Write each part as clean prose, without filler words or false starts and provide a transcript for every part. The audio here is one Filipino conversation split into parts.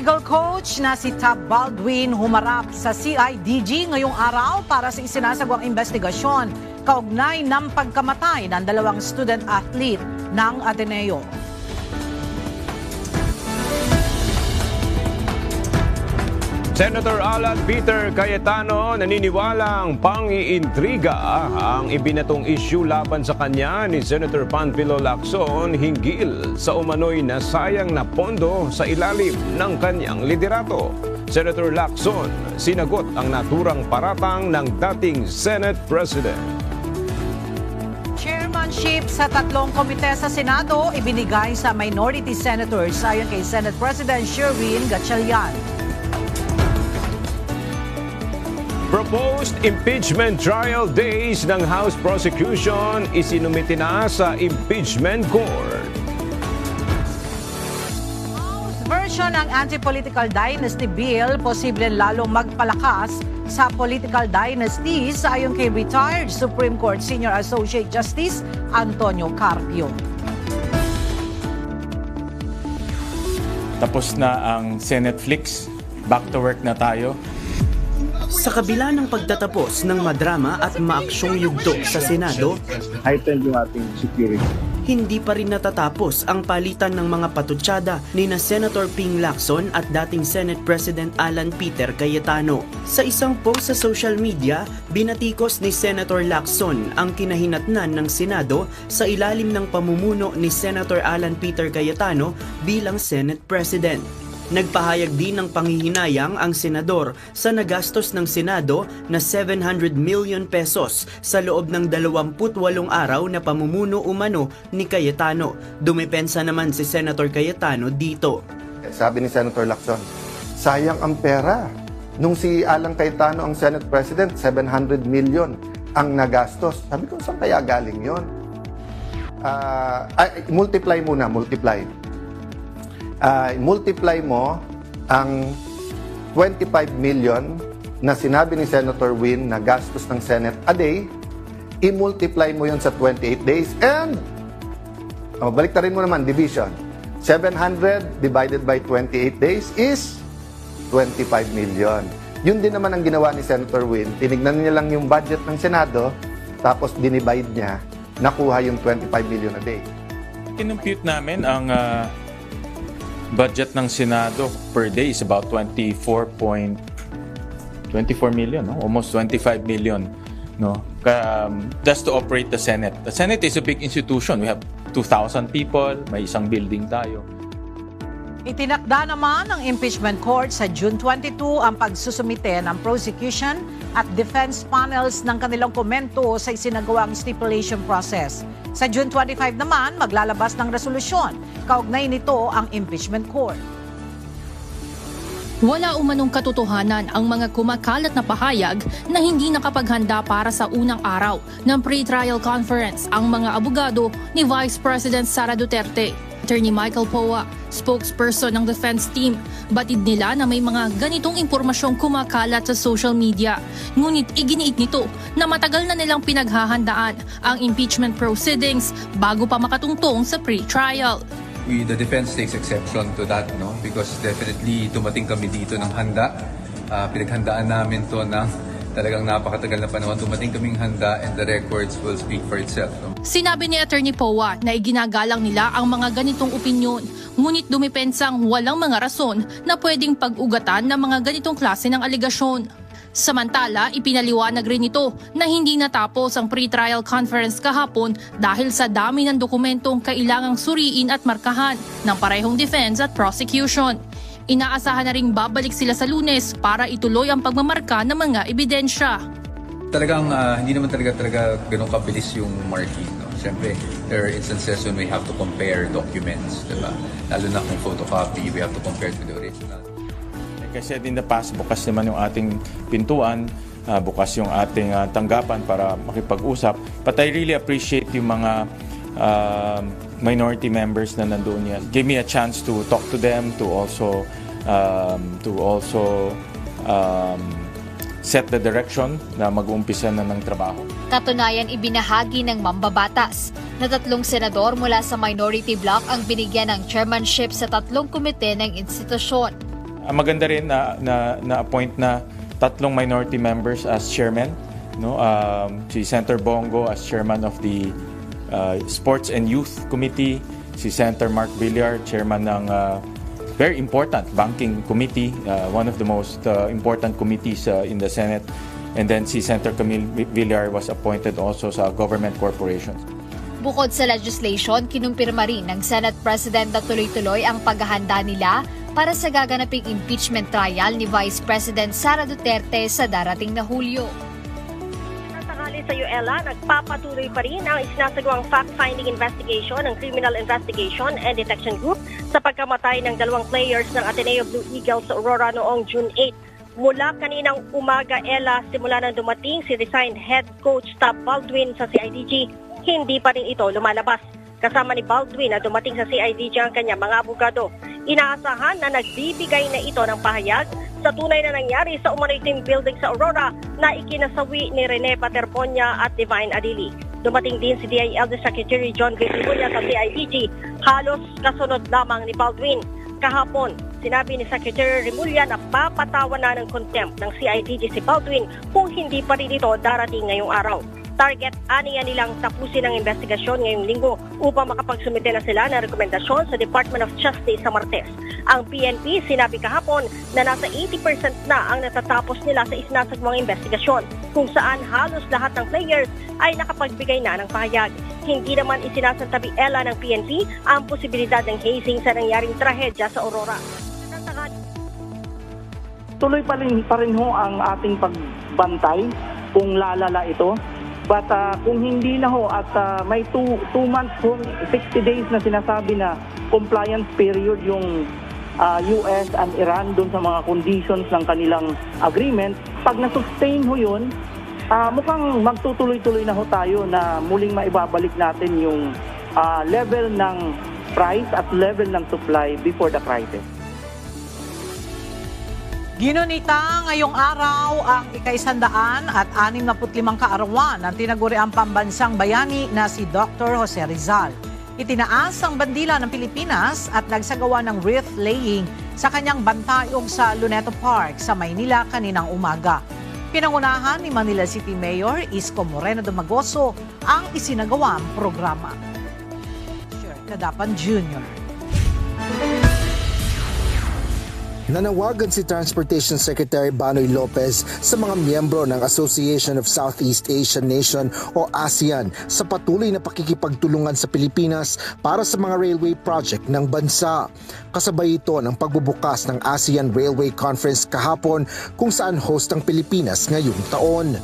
Legal coach na si Tab Baldwin humarap sa CIDG ngayong araw para sa isinasagawang investigasyon kaugnay ng pagkamatay ng dalawang student athlete ng Ateneo. Senator Alan Peter Cayetano naniniwalang pang-iintriga ang ibinatong issue laban sa kanya ni Senator Panfilo Lacson hinggil sa umano'y nasayang na pondo sa ilalim ng kanyang liderato. Senator Lacson sinagot ang naturang paratang ng dating Senate President. Chairmanship sa tatlong komite sa Senado ibinigay sa minority senators ayon kay Senate President Sherwin Gatchalian. Proposed impeachment trial days ng House prosecution isinumiti na sa impeachment court. House version ng anti-political dynasty bill posible lalong magpalakas sa political dynasties ayon kay retired Supreme Court Senior Associate Justice Antonio Carpio. Tapos na ang Senate Flix. Back to work na tayo. Sa kabila ng pagtatapos ng madrama at maaksyong yugto sa Senado, heightened yung ating security. hindi pa rin natatapos ang palitan ng mga patutsada ni na Senator Ping Lacson at dating Senate President Alan Peter Cayetano. Sa isang post sa social media, binatikos ni Senator Lacson ang kinahinatnan ng Senado sa ilalim ng pamumuno ni Senator Alan Peter Cayetano bilang Senate President. Nagpahayag din ng panghihinayang ang senador sa nagastos ng Senado na 700 million pesos sa loob ng 28 araw na pamumuno umano ni Cayetano. Dumepensa naman si Senator Cayetano dito. Sabi ni Senator Lacson, sayang ang pera. Nung si Alan Cayetano ang Senate President, 700 million ang nagastos. Sabi ko, saan kaya galing yun? Multiply muna, multiply mo ang 25 million na sinabi ni Senator Win na gastos ng Senate a day, i-multiply mo yon sa 28 days and baliktarin mo naman, division. 700 divided by 28 days is 25 million. Yun din naman ang ginawa ni Senator Win. Tinignan niya lang yung budget ng Senado, tapos dinivide niya, nakuha yung 25 million a day. Kinumpute namin ang budget ng Senado per day is about 24 million, no? Almost 25 million, no? Just to operate the Senate. The Senate is a big institution. We have 2,000 people, may isang building tayo. Itinakda naman ng impeachment court sa June 22 ang pagsusumite ng prosecution at defense panels ng kanilang komento sa isinagawang stipulation process. Sa June 25 naman, maglalabas ng resolusyon. Kaugnay nito ang impeachment court. Wala umanong katotohanan ang mga kumakalat na pahayag na hindi nakapaghanda para sa unang araw ng pre-trial conference ang mga abogado ni Vice President Sara Duterte. Attorney Michael Poa, spokesperson ng defense team, batid nila na may mga ganitong impormasyong kumakalat sa social media. Ngunit iginiit nito na matagal na nilang pinaghahandaan ang impeachment proceedings bago pa makatungtong sa pre-trial. The defense takes exception to that, no? Because definitely dumating kami dito ng handa. Pinaghandaan namin to ng talagang napakatagal na panahon. Dumating kaming handa and the records will speak for itself. No? Sinabi ni Attorney Poa na iginagalang nila ang mga ganitong opinyon, ngunit dumipensang walang mga rason na pwedeng pag-ugatan ng mga ganitong klase ng aligasyon. Samantala, ipinaliwanag rin ito na hindi natapos ang pre-trial conference kahapon dahil sa dami ng dokumentong kailangang suriin at markahan ng parehong defense at prosecution. Inaasahan na ring babalik sila sa Lunes para ituloy ang pagmamarka ng mga ebidensya. Talagang hindi naman talaga ganun kabilis yung marking. No? Siyempre, there are instances when we have to compare documents. Diba? Lalo na kung photocopy, we have to compare to the original. Kasi in the past, bukas naman yung ating pintuan, bukas yung ating tanggapan para makipag-usap. But I really appreciate yung mga minority members na nandoon yan. Give me a chance to talk to them, to also set the direction na mag-uumpisa na ng trabaho. Katunayan, ibinahagi ng mambabatas na 3 senador mula sa minority bloc ang binigyan ng chairmanship sa 3 komite ng institusyon. Maganda rin na appoint na 3 minority members as chairman, no? Si Senator Bongo as chairman of the Sports and Youth Committee, si Senator Mark Villar, chairman ng very important banking committee, one of the most important committees in the Senate. And then si Senator Camille Villar was appointed also sa government corporations. Bukod sa legislation, kinumpirma rin ng Senate President na tuloy-tuloy ang paghahanda nila para sa gaganaping impeachment trial ni Vice President Sara Duterte sa darating na Hulyo. Sa UELA, nagpapatuloy pa rin ang isinasagawang fact-finding investigation ng Criminal Investigation and Detection Group sa pagkamatay ng 2 players ng Ateneo Blue Eagles sa Aurora noong June 8. Mula kaninang umaga, Ella, simula nang dumating si resigned head coach Tab Baldwin sa CIDG, hindi pa rin ito lumalabas. Kasama ni Baldwin na dumating sa CIDG ang kanyang mga abogado. Inaasahan na nagbibigay na ito ng pahayag sa tunay na nangyari sa umano'y team building sa Aurora na ikinasawi ni Rene Paterponya at Divine Adili. Dumating din si DILG Secretary John Vitimuña sa CIDG, halos kasunod lamang ni Baldwin. Kahapon, sinabi ni Secretary Remulla na papatawan na ng contempt ng CIDG si Baldwin kung hindi pa rin ito darating ngayong araw. Target, aniya nilang tapusin ang investigasyon ngayong linggo upang makapagsumite na sila ng rekomendasyon sa Department of Justice sa Martes. Ang PNP sinabi kahapon na nasa 80% na ang natatapos nila sa isinasagawang investigasyon, kung saan halos lahat ng players ay nakapagbigay na ng pahayag. Hindi naman isinasantabi Ella ng PNP ang posibilidad ng hazing sa nangyaring trahedya sa Aurora. Tuloy pa rin ho ang ating pagbantay kung lalala ito. But kung hindi na ho at may 2 months ho, 60 days na sinasabi na compliance period yung US and Iran dun sa mga conditions ng kanilang agreement, pag na-sustain ho yun, mukhang magtutuloy-tuloy na ho tayo na muling maibabalik natin yung level ng price at level ng supply before the crisis. Ginunita ngayong araw ang ika-165 kaarawan ng tinaguriang pambansang bayani na si Dr. Jose Rizal. Itinaas ang bandila ng Pilipinas at nagsagawa ng wreath laying sa kanyang bantayog sa Luneta Park sa Maynila kaninang umaga. Pinangunahan ni Manila City Mayor Isko Moreno Domagoso ang isinagawang programa. Kadapan Jr. Nanawagan si Transportation Secretary Banoy Lopez sa mga miyembro ng Association of Southeast Asian Nation o ASEAN sa patuloy na pakikipagtulungan sa Pilipinas para sa mga railway project ng bansa. Kasabay ito ng pagbubukas ng ASEAN Railway Conference kahapon kung saan host ang Pilipinas ngayong taon.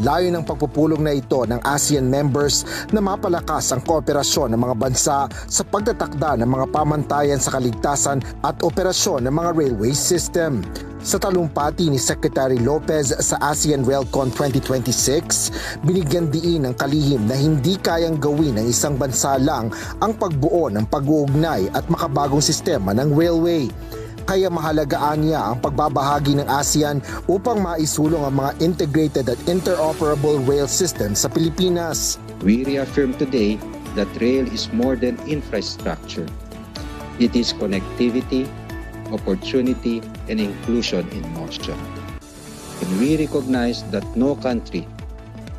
Layo ng pagpupulong na ito ng ASEAN members na mapalakas ang kooperasyon ng mga bansa sa pagtatakda ng mga pamantayan sa kaligtasan at operasyon ng mga railway system. Sa talumpati ni Secretary Lopez sa ASEAN RailCon 2026, binigyan diin ng kalihim na hindi kayang gawin ng isang bansa lang ang pagbuo ng pag-uugnay at makabagong sistema ng railway. Kaya mahalagaan niya ang pagbabahagi ng ASEAN upang maisulong ang mga integrated at interoperable rail system sa Pilipinas. We reaffirm today that rail is more than infrastructure. It is connectivity, opportunity, and inclusion in motion. And we recognize that no country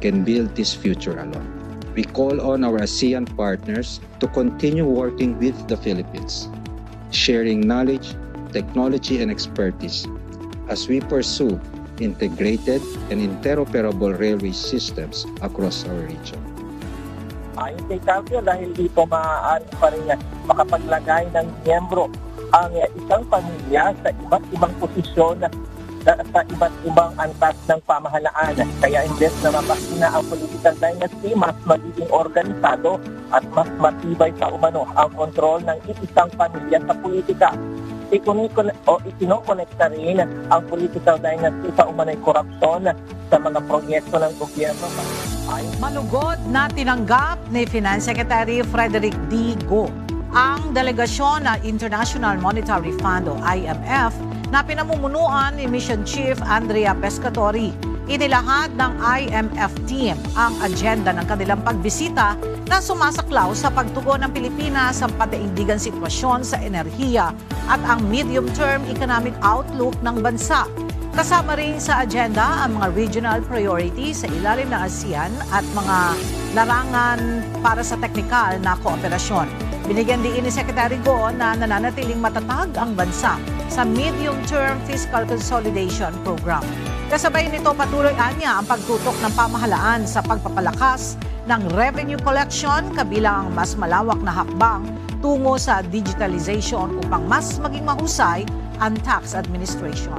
can build this future alone. We call on our ASEAN partners to continue working with the Philippines, sharing knowledge, technology, and expertise as we pursue integrated and interoperable railway systems across our region. Ayon kay Council, dahil dito maaari pa rin makapaglagay ng miyembro ang isang pamilya sa iba't ibang posisyon sa iba't ibang antas ng pamahalaan. Kaya imbes na mapakina ang political dynasty, mas magiging organisado at mas matibay sa umano ang kontrol ng isang pamilya sa politika. Ikinokonekta rin ang political dynasty sa umano'y korupsyon sa mga proyekto ng gobyerno. Malugod na tinanggap ni Finance Secretary Frederick D. Go ang delegasyon na International Monetary Fund o IMF na pinamumunuan ni Mission Chief Andrea Pescatori. Inilahad ng IMF team ang agenda ng kanilang pagbisita na sumasaklaw sa pagtugon ng Pilipinas sa padaigdigang sitwasyon sa enerhiya at ang medium-term economic outlook ng bansa. Kasama rin sa agenda ang mga regional priorities sa ilalim ng ASEAN at mga larangan para sa teknikal na kooperasyon. Binigyan din ni Secretary Go na nananatiling matatag ang bansa sa medium-term fiscal consolidation program. Kasabay nito patuloy anya ang pagtutok ng pamahalaan sa pagpapalakas ng revenue collection kabilang mas malawak na hakbang tungo sa digitalization upang mas maging mahusay ang tax administration.